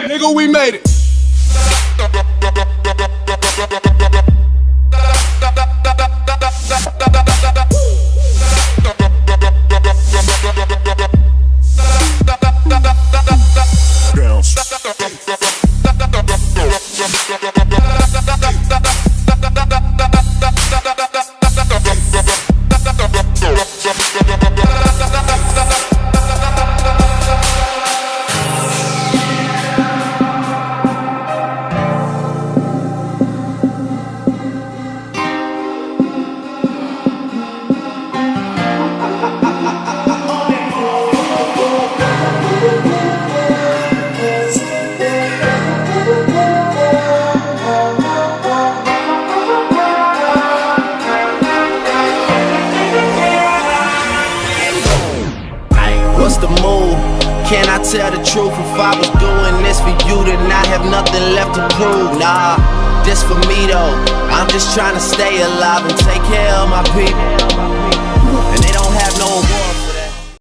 Nigga, we made it. What's the move? Can I tell the truth? If I was doing this for you, then I have nothing left to prove. Nah, this for me though. I'm just trying to stay alive and take care of my people.